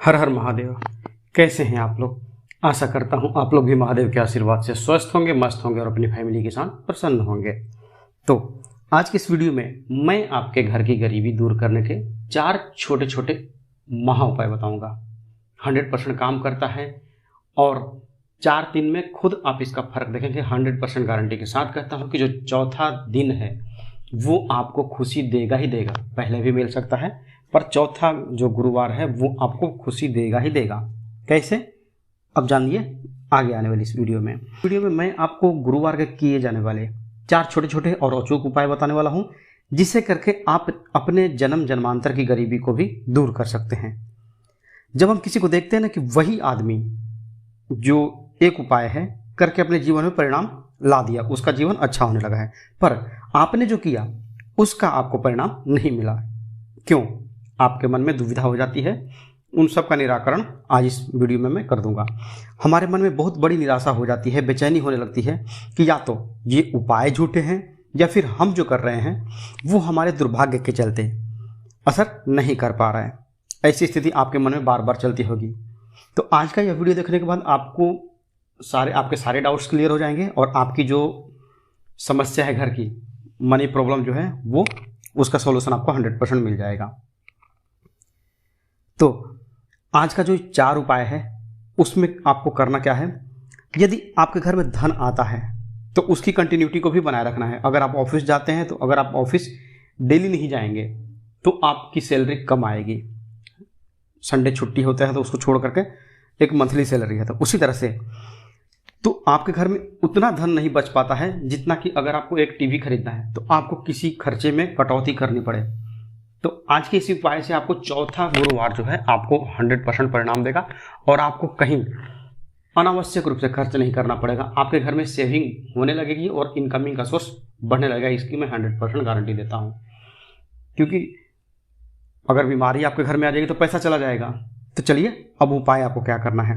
हर हर महादेव। कैसे हैं आप लोग? आशा करता हूं आप लोग भी महादेव के आशीर्वाद से स्वस्थ होंगे, मस्त होंगे और अपनी फैमिली के साथ प्रसन्न होंगे। तो आज की इस वीडियो में मैं आपके घर की गरीबी दूर करने के 4 छोटे छोटे महा उपाय बताऊंगा। 100% काम करता है और 4 दिन में खुद आप इसका फर्क देखेंगे। 100% गारंटी के साथ कहता हूं कि जो चौथा दिन है वो आपको खुशी देगा ही देगा। पहले भी मिल सकता है पर चौथा जो गुरुवार है वो आपको खुशी देगा ही देगा। कैसे? अब जानिए आगे आने वाली इस वीडियो में मैं आपको गुरुवार के किए जाने वाले 4 छोटे छोटे और अचूक उपाय बताने वाला हूं, जिसे करके आप अपने जन्म जन्मांतर की गरीबी को भी दूर कर सकते हैं। जब हम किसी को देखते हैं ना कि वही आदमी जो एक उपाय है करके अपने जीवन में परिणाम ला दिया, उसका जीवन अच्छा होने लगा है, पर आपने जो किया उसका आपको परिणाम नहीं मिला, क्यों? आपके मन में दुविधा हो जाती है। उन सब का निराकरण आज इस वीडियो में मैं कर दूंगा। हमारे मन में बहुत बड़ी निराशा हो जाती है, बेचैनी होने लगती है कि या तो ये उपाय झूठे हैं या फिर हम जो कर रहे हैं वो हमारे दुर्भाग्य के चलते असर नहीं कर पा रहा है। ऐसी स्थिति आपके मन में बार बार चलती होगी। तो आज का यह वीडियो देखने के बाद आपको आपके सारे डाउट्स क्लियर हो जाएंगे और आपकी जो समस्या है घर की मनी प्रॉब्लम जो है वो उसका सॉल्यूशन आपको 100% मिल जाएगा। तो आज का जो 4 उपाय है उसमें आपको करना क्या है, यदि आपके घर में धन आता है तो उसकी कंटिन्यूटी को भी बनाए रखना है। अगर आप ऑफिस जाते हैं तो अगर आप ऑफिस डेली नहीं जाएंगे तो आपकी सैलरी कम आएगी। संडे छुट्टी होता है तो उसको छोड़ करके एक मंथली सैलरी है, तो उसी तरह से तो आपके घर में उतना धन नहीं बच पाता है जितना कि अगर आपको एक टीवी खरीदना है तो आपको किसी खर्चे में कटौती करनी पड़े। तो आज के इसी उपाय से आपको चौथा गुरुवार जो है आपको 100% परिणाम देगा और आपको कहीं अनावश्यक रूप से खर्च नहीं करना पड़ेगा। आपके घर में सेविंग होने लगेगी और इनकमिंग का सोर्स बढ़ने लगेगा। इसकी मैं 100% गारंटी देता हूँ, क्योंकि अगर बीमारी आपके घर में आ जाएगी तो पैसा चला जाएगा। तो चलिए अब उपाय आपको क्या करना है।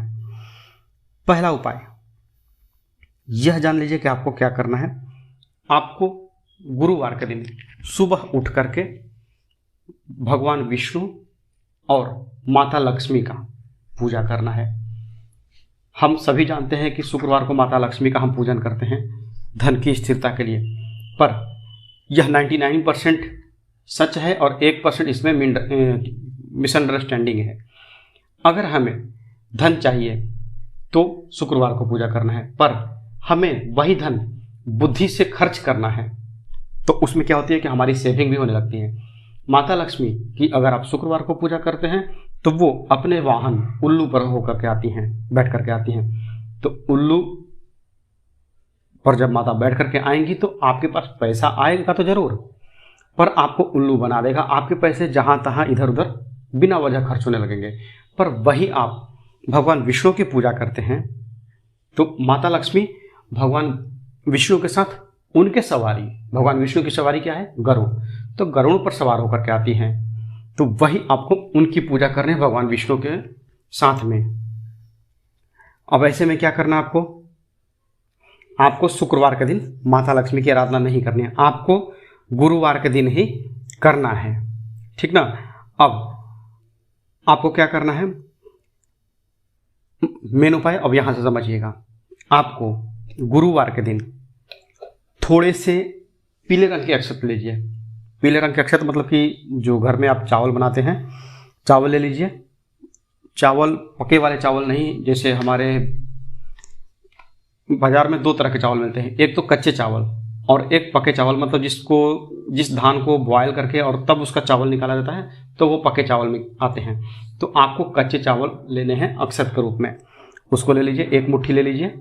पहला उपाय यह जान लीजिए कि आपको क्या करना है। आपको गुरुवार के दिन सुबह उठ करके भगवान विष्णु और माता लक्ष्मी का पूजा करना है। हम सभी जानते हैं कि शुक्रवार को माता लक्ष्मी का हम पूजन करते हैं धन की स्थिरता के लिए, पर यह 99% सच है और 1% इसमें मिसअंडरस्टैंडिंग है। अगर हमें धन चाहिए तो शुक्रवार को पूजा करना है, पर हमें वही धन बुद्धि से खर्च करना है तो उसमें क्या होती है कि हमारी सेविंग भी होने लगती है। माता लक्ष्मी की अगर आप शुक्रवार को पूजा करते हैं तो वो अपने वाहन उल्लू पर होकर के आती हैं, बैठ करके आती हैं। तो उल्लू पर जब माता बैठ करके आएंगी तो आपके पास पैसा आएगा तो जरूर, पर आपको उल्लू बना देगा। आपके पैसे जहां तहां इधर उधर बिना वजह खर्च होने लगेंगे। पर वही आप भगवान विष्णु की पूजा करते हैं तो माता लक्ष्मी भगवान विष्णु के साथ उनके सवारी, भगवान विष्णु की सवारी क्या है? गरुड़। तो गरुड़ पर सवार होकर के आती हैं, तो वही आपको उनकी पूजा करनी है भगवान विष्णु के साथ में। अब ऐसे में क्या करना आपको? आपको शुक्रवार के दिन माता लक्ष्मी की आराधना नहीं करनी है, आपको गुरुवार के दिन ही करना है, ठीक ना। अब आपको क्या करना है, मेन उपाय अब यहां से समझिएगा। आपको गुरुवार के दिन थोड़े से पीले रंग के अक्षत लीजिए। पीले रंग के अक्षत मतलब कि जो घर में आप चावल बनाते हैं, चावल ले लीजिए। चावल पके वाले चावल नहीं, जैसे हमारे बाजार में 2 तरह के चावल मिलते हैं, एक तो कच्चे चावल और एक पके चावल, मतलब जिस धान को बॉयल करके और तब उसका चावल निकाला जाता है तो वो पके चावल में आते हैं। तो आपको कच्चे चावल लेने हैं अक्षत के रूप में, उसको ले लीजिए। 1 मुट्ठी ले लीजिए,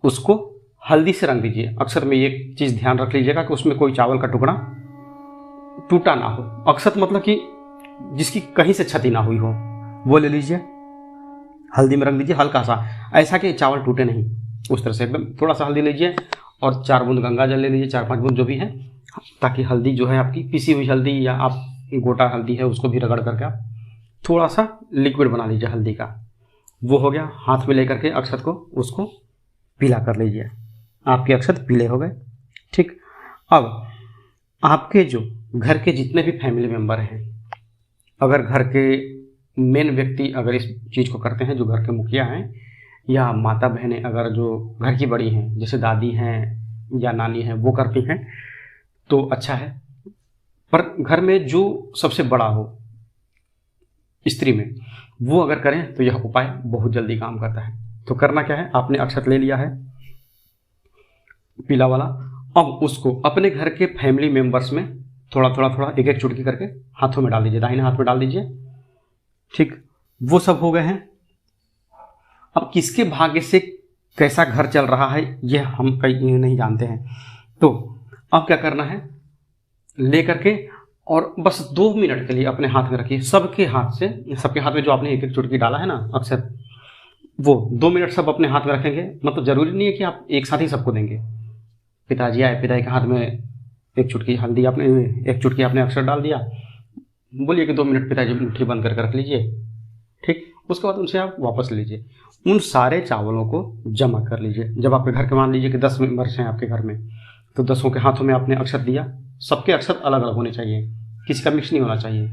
उसको हल्दी से रंग दीजिए। अक्षत में एक चीज़ ध्यान रख लीजिएगा कि उसमें कोई चावल का टुकड़ा टूटा ना हो। अक्षत मतलब कि जिसकी कहीं से क्षति ना हुई हो वो ले लीजिए, हल्दी में रंग दीजिए हल्का सा, ऐसा कि चावल टूटे नहीं, उस तरह से एकदम थोड़ा सा हल्दी लीजिए और 4 बूंद गंगा जल ले लीजिए, 4-5 बूंद जो भी है, ताकि हल्दी जो है आपकी पिसी हुई हल्दी या आप गोटा हल्दी है उसको भी रगड़ करके आप थोड़ा सा लिक्विड बना लीजिए हल्दी का। वो हो गया। हाथ में लेकर के अक्षत को उसको पीला कर लीजिए, आपके अक्षत पीले हो गए, ठीक। अब आपके जो घर के जितने भी फैमिली मेंबर हैं, अगर घर के मेन व्यक्ति अगर इस चीज़ को करते हैं, जो घर के मुखिया हैं या माता बहनें अगर जो घर की बड़ी हैं, जैसे दादी हैं या नानी हैं, वो करती हैं तो अच्छा है। पर घर में जो सबसे बड़ा हो स्त्री में, वो अगर करें तो यह उपाय बहुत जल्दी काम करता है। तो करना क्या है, आपने अक्षत ले लिया है पीला वाला। अब उसको अपने घर के फैमिली मेंबर्स में थोड़ा थोड़ा थोड़ा एक एक चुटकी करके हाथों में डाल दीजिए, दाहिने हाथ में डाल दीजिए। ठीक, वो सब हो गए हैं। अब किसके भाग्य से कैसा घर चल रहा है यह हम कहीं नहीं जानते हैं। तो अब क्या करना है, ले करके और बस 2 मिनट के लिए अपने हाथ में रखिए, सबके हाथ में जो आपने एक एक चुटकी डाला है ना अक्षत, वो 2 मिनट सब अपने हाथ में रखेंगे। मतलब जरूरी नहीं है कि आप एक साथ ही सबको देंगे। पिताजी आए, पिताजी के हाथ में एक चुटकी हल्दी आपने, एक चुटकी आपने अक्षत डाल दिया, बोलिए कि 2 मिनट पिताजी मुट्ठी बंद करके रख लीजिए। ठीक, उसके बाद उनसे आप वापस लीजिए, उन सारे चावलों को जमा कर लीजिए। जब आपके घर के मान लीजिए कि 10 मेंबर्स हैं आपके घर में, तो 10 के हाथों में आपने अक्षत दिया। सबके अक्षत अलग अलग होने चाहिए, किसी का मिक्स नहीं होना चाहिए।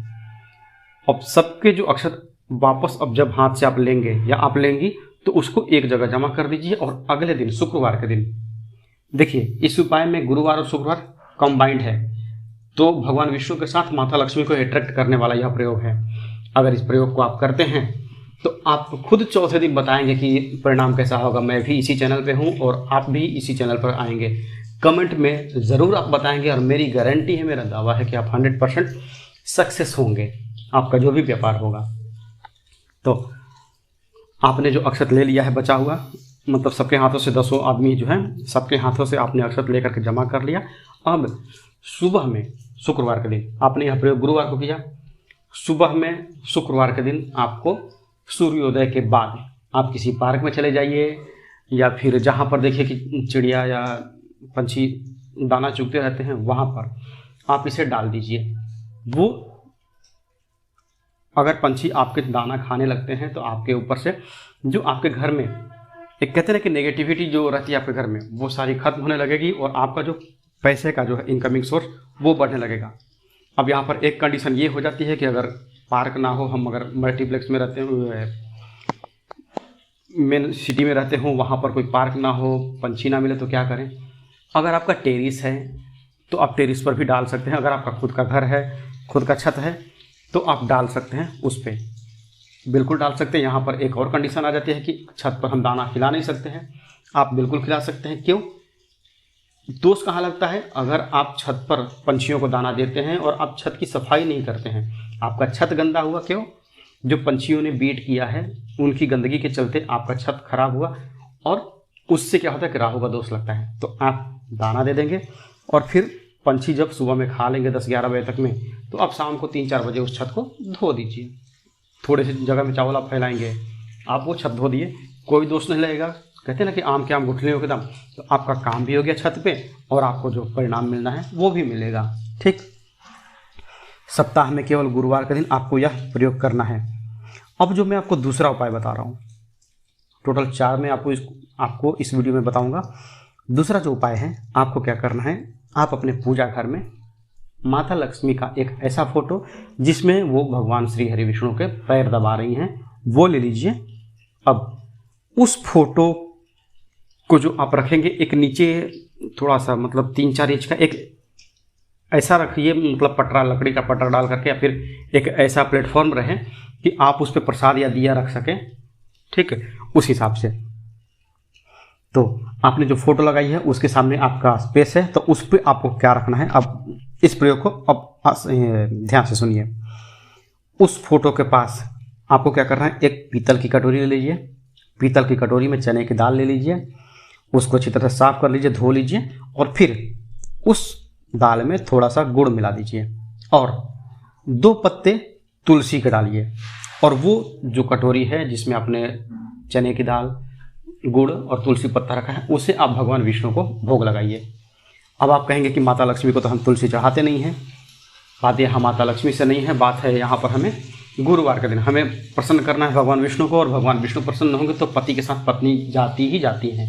अब सबके जो अक्षत वापस अब जब हाथ से आप लेंगे या आप लेंगी तो उसको एक जगह जमा कर दीजिए। और अगले दिन शुक्रवार के दिन देखिए, इस उपाय में गुरुवार और शुक्रवार कंबाइंड है, तो भगवान विष्णु के साथ माता लक्ष्मी को अट्रैक्ट करने वाला यह प्रयोग है। अगर इस प्रयोग को आप करते हैं तो आप खुद चौथे दिन बताएंगे कि परिणाम कैसा होगा। मैं भी इसी चैनल पे हूँ और आप भी इसी चैनल पर आएंगे, कमेंट में ज़रूर आप बताएंगे। और मेरी गारंटी है, मेरा दावा है कि आप 100% सक्सेस होंगे, आपका जो भी व्यापार होगा। तो आपने जो अक्षत ले लिया है बचा हुआ, मतलब सबके हाथों से 10 आदमी जो है, सबके हाथों से आपने अक्षत लेकर के जमा कर लिया। अब सुबह में शुक्रवार के दिन, आपने यह प्रयोग गुरुवार को किया, सुबह में शुक्रवार के दिन आपको सूर्योदय के बाद आप किसी पार्क में चले जाइए या फिर जहाँ पर देखिए कि चिड़िया या पंछी दाना चुगते रहते हैं, वहाँ पर आप इसे डाल दीजिए। वो अगर पंछी आपके दाना खाने लगते हैं तो आपके ऊपर से जो आपके घर में एक कहते हैं कि नेगेटिविटी जो रहती है आपके घर में, वो सारी खत्म होने लगेगी और आपका जो पैसे का जो है इनकमिंग सोर्स वो बढ़ने लगेगा। अब यहाँ पर एक कंडीशन ये हो जाती है कि अगर पार्क ना हो, हम अगर मल्टीप्लेक्स में रहते हुए मेन सिटी में रहते हों, वहाँ पर कोई पार्क ना हो, पंछी ना मिले, तो क्या करें। अगर आपका टेरिस है तो आप टेरिस पर भी डाल सकते हैं। अगर आपका खुद का घर है, खुद का छत है, तो आप डाल सकते हैं, उस पर बिल्कुल डाल सकते हैं। यहाँ पर एक और कंडीशन आ जाती है कि छत पर हम दाना खिला नहीं सकते हैं। आप बिल्कुल खिला सकते हैं। क्यों? दोष कहाँ लगता है? अगर आप छत पर पंछियों को दाना देते हैं और आप छत की सफाई नहीं करते हैं, आपका छत गंदा हुआ। क्यों? जो पंछियों ने बीट किया है उनकी गंदगी के चलते आपका छत खराब हुआ और उससे क्या होता है कि राहु का दोष लगता है। तो आप दाना दे देंगे और फिर पंछी जब सुबह में खा लेंगे 10-11 बजे तक में, तो आप शाम को 3-4 बजे उस छत को धो दीजिए। थोड़े से जगह में चावल आप फैलाएंगे, आप वो छत धो दिए, कोई दोष नहीं लगेगा। कहते हैं ना कि आम के आम गुठलियों के दाम, तो आपका काम भी हो गया छत पे और आपको जो परिणाम मिलना है वो भी मिलेगा। ठीक, सप्ताह में केवल गुरुवार के दिन आपको यह प्रयोग करना है। अब जो मैं आपको दूसरा उपाय बता रहा हूँ, टोटल 4 में आपको इस वीडियो में बताऊंगा। दूसरा जो उपाय है, आपको क्या करना है, आप अपने पूजा घर में माता लक्ष्मी का एक ऐसा फोटो जिसमें वो भगवान श्री हरि विष्णु के पैर दबा रही हैं, वो ले लीजिए। अब उस फोटो को जो आप रखेंगे, एक नीचे थोड़ा सा मतलब 3-4 इंच का एक ऐसा रखिए, मतलब पटरा, लकड़ी का पटरा डाल करके, या फिर एक ऐसा प्लेटफॉर्म रहे कि आप उस पर प्रसाद या दिया रख सकें। ठीक है, उस हिसाब से। तो आपने जो फोटो लगाई है उसके सामने आपका स्पेस है, तो उस पर आपको क्या रखना है। अब इस प्रयोग को अब ध्यान से सुनिए। उस फोटो के पास आपको क्या करना है, एक पीतल की कटोरी ले लीजिए। पीतल की कटोरी में चने की दाल ले लीजिए, उसको अच्छी तरह से साफ कर लीजिए, धो लीजिए, और फिर उस दाल में थोड़ा सा गुड़ मिला दीजिए और 2 पत्ते तुलसी के डालिए। और वो जो कटोरी है जिसमें आपने चने की दाल, गुड़ और तुलसी पत्ता रखा है, उसे आप भगवान विष्णु को भोग लगाइए। अब आप कहेंगे कि माता लक्ष्मी को तो हम तुलसी चढ़ाते नहीं हैं। बात यहाँ माता लक्ष्मी से नहीं है, बात है यहाँ पर हमें गुरुवार के दिन हमें प्रसन्न करना है भगवान विष्णु को, और भगवान विष्णु प्रसन्न होंगे तो पति के साथ पत्नी जाती ही जाती हैं,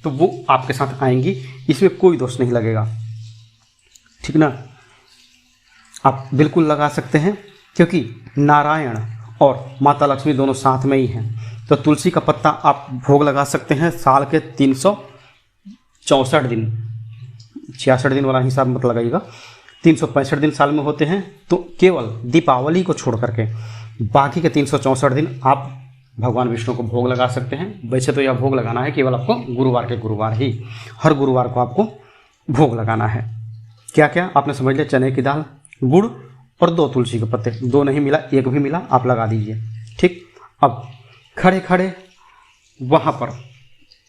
तो वो आपके साथ आएंगी, इसमें कोई दोष नहीं लगेगा। ठीक ना? आप बिल्कुल लगा सकते हैं, क्योंकि नारायण और माता लक्ष्मी दोनों साथ में ही हैं। तो तुलसी का पत्ता आप भोग लगा सकते हैं साल के 364 दिन, 66 दिन वाला हिसाब मत लगाइएगा, 365 दिन साल में होते हैं। तो केवल दीपावली को छोड़ करके बाकी के 364 दिन आप भगवान विष्णु को भोग लगा सकते हैं। वैसे तो यह भोग लगाना है केवल आपको गुरुवार के गुरुवार ही, हर गुरुवार को आपको भोग लगाना है। क्या क्या आपने समझ लिया, चने की दाल, गुड़ और 2 तुलसी के पत्ते, 2 नहीं मिला 1 भी मिला आप लगा दीजिए। ठीक, अब खड़े खड़े वहाँ पर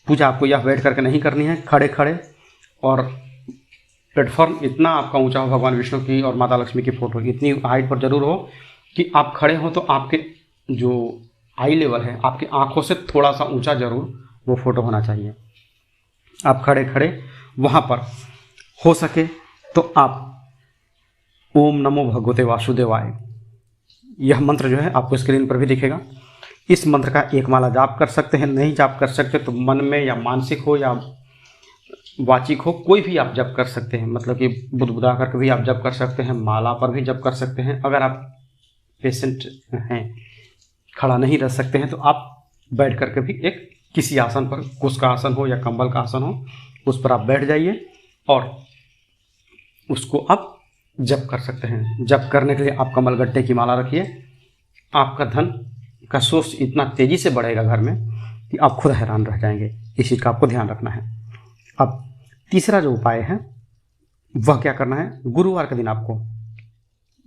पूजा आपको यह बैठ करके नहीं करनी है, खड़े खड़े, और प्लेटफॉर्म इतना आपका ऊंचा हो, भगवान विष्णु की और माता लक्ष्मी की फ़ोटो इतनी हाइट पर जरूर हो कि आप खड़े हो तो आपके जो आई लेवल है, आपकी आंखों से थोड़ा सा ऊंचा जरूर वो फ़ोटो होना चाहिए। आप खड़े खड़े वहाँ पर हो सके तो आप ओम नमो भगवते वासुदेवाय, यह मंत्र जो है आपको स्क्रीन पर भी दिखेगा। इस मंत्र का 1 माला जाप कर सकते हैं, नहीं जाप कर सकते तो मन में या मानसिक हो या वाचिक हो, कोई भी आप जप कर सकते हैं, मतलब कि बुदबुदा करके भी आप जप कर सकते हैं, माला पर भी जप कर सकते हैं। अगर आप पेशेंट हैं, खड़ा नहीं रह सकते हैं, तो आप बैठ करके भी एक किसी आसन पर, कुश का आसन हो या कंबल का आसन हो, उस पर आप बैठ जाइए और उसको आप जप कर सकते हैं। जप करने के लिए आप कमलगट्टे की माला रखिए, आपका धन का सोर्स इतना तेज़ी से बढ़ेगा घर में कि आप खुद हैरान रह जाएंगे। इस चीज़ का आपको ध्यान रखना है। अब तीसरा जो उपाय है वह क्या करना है, गुरुवार के दिन आपको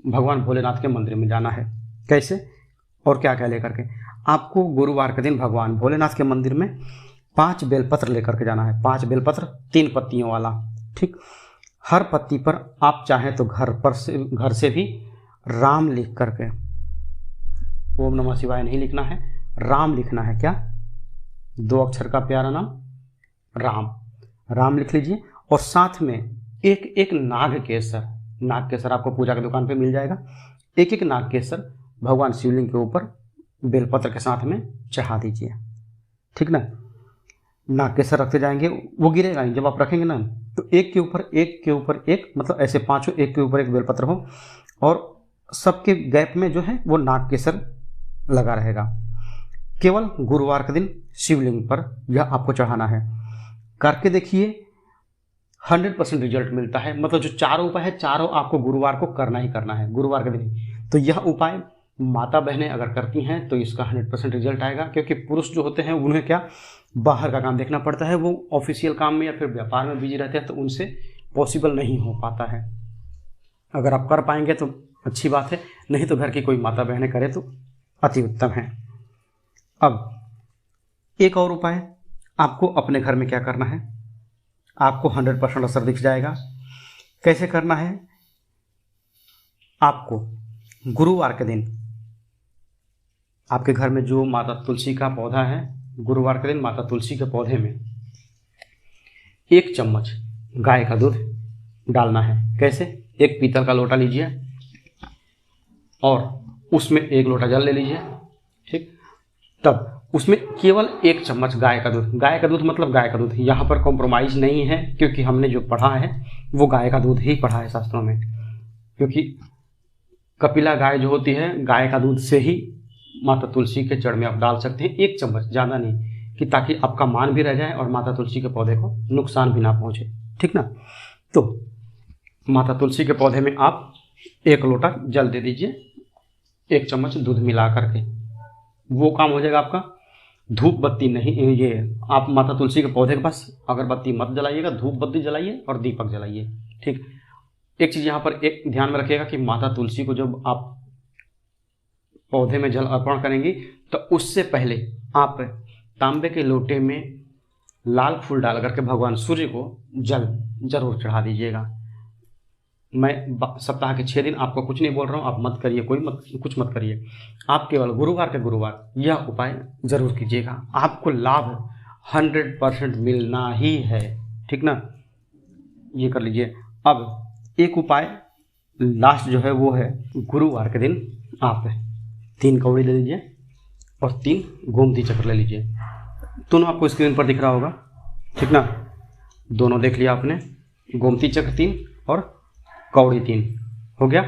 भगवान भोलेनाथ के मंदिर में जाना है। कैसे और क्या क्या लेकर के, आपको गुरुवार के दिन भगवान भोलेनाथ के मंदिर में 5 बेलपत्र लेकर के जाना है। 5 बेलपत्र 3 पत्तियों वाला। ठीक, हर पत्ती पर आप चाहें तो घर से भी राम लिख करके, ओम नमः शिवाय नहीं लिखना है, राम लिखना है। क्या, 2 अक्षर का प्यारा नाम राम, राम लिख लीजिए। और साथ में एक नाग केसर आपको पूजा की दुकान पे मिल जाएगा। एक नाग केसर भगवान शिवलिंग के ऊपर बेलपत्र के साथ में चढ़ा दीजिए। ठीक ना, नाग केसर रखते जाएंगे, वो गिरेगा नहीं। जब आप रखेंगे ना तो एक के ऊपर एक, मतलब ऐसे 5 एक के ऊपर एक बेलपत्र हो और सबके गैप में जो है वो नाग केसर लगा रहेगा। केवल गुरुवार के दिन शिवलिंग पर यह आपको चढ़ाना है। करके देखिए, 100% रिजल्ट मिलता है। मतलब जो 4 उपाय है, चारों आपको गुरुवार को करना ही करना है, गुरुवार के दिन ही। तो यह उपाय माता बहनें अगर करती हैं तो इसका 100% रिजल्ट आएगा। क्योंकि पुरुष जो होते हैं उन्हें क्या, बाहर का काम देखना पड़ता है, वो ऑफिशियल काम में या फिर व्यापार में बिजी रहते हैं, तो उनसे पॉसिबल नहीं हो पाता है। अगर आप कर पाएंगे तो अच्छी बात है, नहीं तो घर की कोई माता बहनें करे तो अति उत्तम है। अब एक और उपाय आपको अपने घर में क्या करना है, आपको 100% असर दिख जाएगा। कैसे करना है, आपको गुरुवार के दिन आपके घर में जो माता तुलसी का पौधा है, गुरुवार के दिन माता तुलसी के पौधे में 1 चम्मच गाय का दूध डालना है। कैसे, एक पीतल का लोटा लीजिए और उसमें 1 लोटा जल ले लीजिए। ठीक, तब उसमें केवल 1 चम्मच गाय का दूध मतलब गाय का दूध, यहाँ पर कॉम्प्रोमाइज़ नहीं है, क्योंकि हमने जो पढ़ा है वो गाय का दूध ही पढ़ा है शास्त्रों में। क्योंकि कपिला गाय जो होती है, गाय का दूध से ही माता तुलसी के जड़ में आप डाल सकते हैं, 1 चम्मच, ज़्यादा नहीं, कि ताकि आपका मान भी रह जाए और माता तुलसी के पौधे को नुकसान भी ना पहुँचे। ठीक ना, तो माता तुलसी के पौधे में आप 1 लोटा जल दे दीजिए, 1 चम्मच दूध मिला करके, वो काम हो जाएगा आपका। धूप बत्ती नहीं, ये आप माता तुलसी के पौधे के पास अगरबत्ती मत जलाइएगा, धूप बत्ती जलाइए और दीपक जलाइए। ठीक, एक चीज़ यहाँ पर एक ध्यान में रखिएगा कि माता तुलसी को जब आप पौधे में जल अर्पण करेंगी तो उससे पहले आप तांबे के लोटे में लाल फूल डाल करके भगवान सूर्य को जल जरूर चढ़ा दीजिएगा। मैं सप्ताह के 6 दिन आपको कुछ नहीं बोल रहा हूँ, आप मत करिए, कुछ मत करिए, आप केवल गुरुवार के गुरुवार यह उपाय जरूर कीजिएगा। आपको लाभ 100% मिलना ही है। ठीक ना, ये कर लीजिए। अब एक उपाय लास्ट जो है वो है, गुरुवार के दिन आप 3 कौड़ी ले लीजिए और 3 गोमती चक्र ले लीजिए। दोनों आपको स्क्रीन पर दिख रहा होगा। ठीक ना, दोनों देख लिया आपने, गोमती चक्र 3 और कौड़ी 3 हो गया।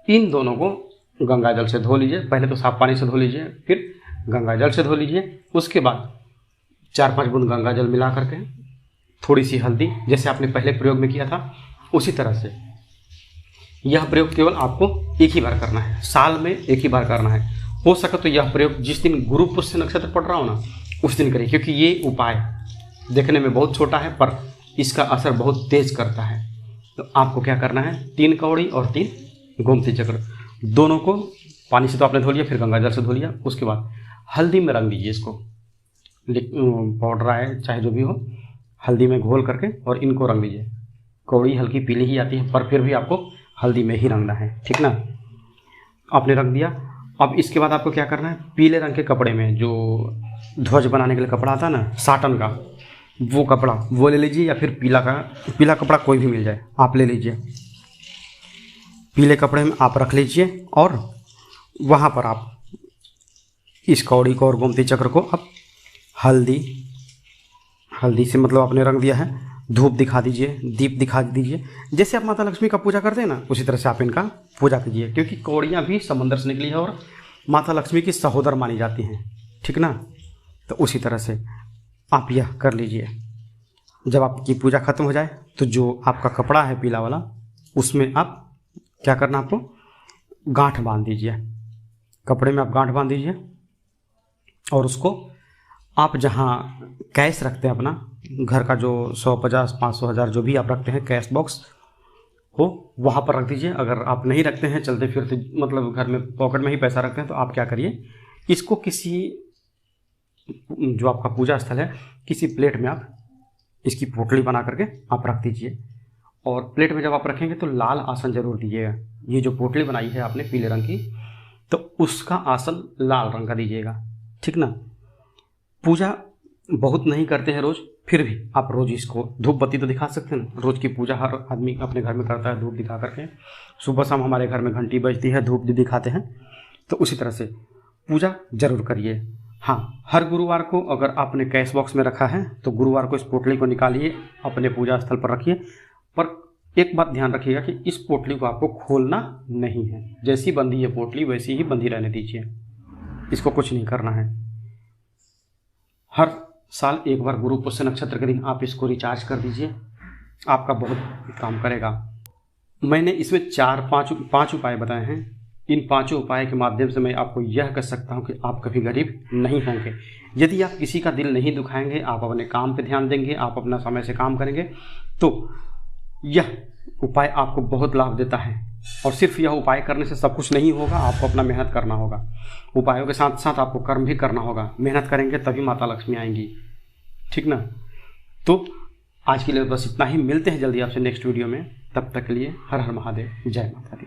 इन दोनों को गंगा जल से धो लीजिए। पहले तो साफ पानी से धो लीजिए, फिर गंगा जल से धो लीजिए। उसके बाद 4-5 बूंद गंगा जल मिला करके, थोड़ी सी हल्दी, जैसे आपने पहले प्रयोग में किया था उसी तरह से। यह प्रयोग केवल आपको एक ही बार करना है, साल में एक ही बार करना है। हो सके तो यह प्रयोग जिस दिन गुरु पुष्य नक्षत्र पड़ रहा हो ना, उस दिन करिए, क्योंकि ये उपाय देखने में बहुत छोटा है पर इसका असर बहुत तेज करता है। तो आपको क्या करना है, 3 कौड़ी और 3 गोमती चक्र, दोनों को पानी से तो आपने धो लिया, फिर गंगा जल से धो लिया। उसके बाद हल्दी में रंग दीजिए इसको, पाउडर है चाहे जो भी हो, हल्दी में घोल करके और इनको रंग दीजिए। कौड़ी हल्की पीली ही आती है पर फिर भी आपको हल्दी में ही रंगना है, ठीक ना। आपने रंग दिया। अब इसके बाद आपको क्या करना है, पीले रंग के कपड़े में, जो ध्वज बनाने के लिए कपड़ा आता है ना साटन का, वो कपड़ा वो ले लीजिए, या फिर पीला कपड़ा कोई भी मिल जाए आप ले लीजिए। पीले कपड़े में आप रख लीजिए और वहाँ पर आप इस कौड़ी को और गोमती चक्र को आप हल्दी से मतलब आपने रंग दिया है, धूप दिखा दीजिए, दीप दिखा दीजिए। जैसे आप माता लक्ष्मी का पूजा करते हैं ना, उसी तरह से आप इनका पूजा कीजिए, क्योंकि कौड़ियाँ भी समंदर से निकली है और माता लक्ष्मी की सहोदर मानी जाती हैं, ठीक ना। तो उसी तरह से आप यह कर लीजिए। जब आपकी पूजा खत्म हो जाए तो जो आपका कपड़ा है पीला वाला, उसमें आप क्या करना, आपको गांठ बांध दीजिए, कपड़े में आप गांठ बांध दीजिए। और उसको आप जहाँ कैश रखते हैं अपना घर का, जो 100, 50, 500, 1000 जो भी आप रखते हैं कैश बॉक्स हो, वहाँ पर रख दीजिए। अगर आप नहीं रखते हैं, चलते फिरते मतलब घर में पॉकेट में ही पैसा रखते हैं, तो आप क्या करिए, इसको किसी जो आपका पूजा स्थल है किसी प्लेट में आप इसकी पोटली बना करके आप रख दीजिए। और प्लेट में जब आप रखेंगे तो लाल आसन जरूर दीजिएगा। ये जो पोटली बनाई है आपने पीले रंग की, तो उसका आसन लाल रंग का दीजिएगा, ठीक ना। पूजा बहुत नहीं करते हैं रोज़, फिर भी आप रोज़ इसको धूप बत्ती तो दिखा सकते हैं ना। रोज़ की पूजा हर आदमी अपने घर में करता है धूप दिखा करके। सुबह शाम हमारे घर में घंटी बजती है, धूप भी दिखाते हैं। तो उसी तरह से पूजा जरूर करिए। हाँ, हर गुरुवार को अगर आपने कैश बॉक्स में रखा है तो गुरुवार को इस पोटली को निकालिए, अपने पूजा स्थल पर रखिए। पर एक बात ध्यान रखिएगा कि इस पोटली को आपको खोलना नहीं है। जैसी बंधी है पोटली वैसी ही बंधी रहने दीजिए, इसको कुछ नहीं करना है। हर साल एक बार गुरु पुष्य नक्षत्र के दिन आप इसको रिचार्ज कर दीजिए, आपका बहुत काम करेगा। मैंने इसमें 5 उपाय बताए हैं। इन 5 उपाय के माध्यम से मैं आपको यह कह सकता हूं कि आप कभी गरीब नहीं होंगे। यदि आप किसी का दिल नहीं दुखाएंगे, आप अपने काम पे ध्यान देंगे, आप अपना समय से काम करेंगे, तो यह उपाय आपको बहुत लाभ देता है। और सिर्फ यह उपाय करने से सब कुछ नहीं होगा, आपको अपना मेहनत करना होगा। उपायों के साथ साथ आपको कर्म भी करना होगा। मेहनत करेंगे तभी माता लक्ष्मी आएंगी, ठीक ना। तो आज के लिए बस इतना ही, मिलते हैं जल्दी आपसे नेक्स्ट वीडियो में। तब तक के लिए हर हर महादेव, जय माता दी।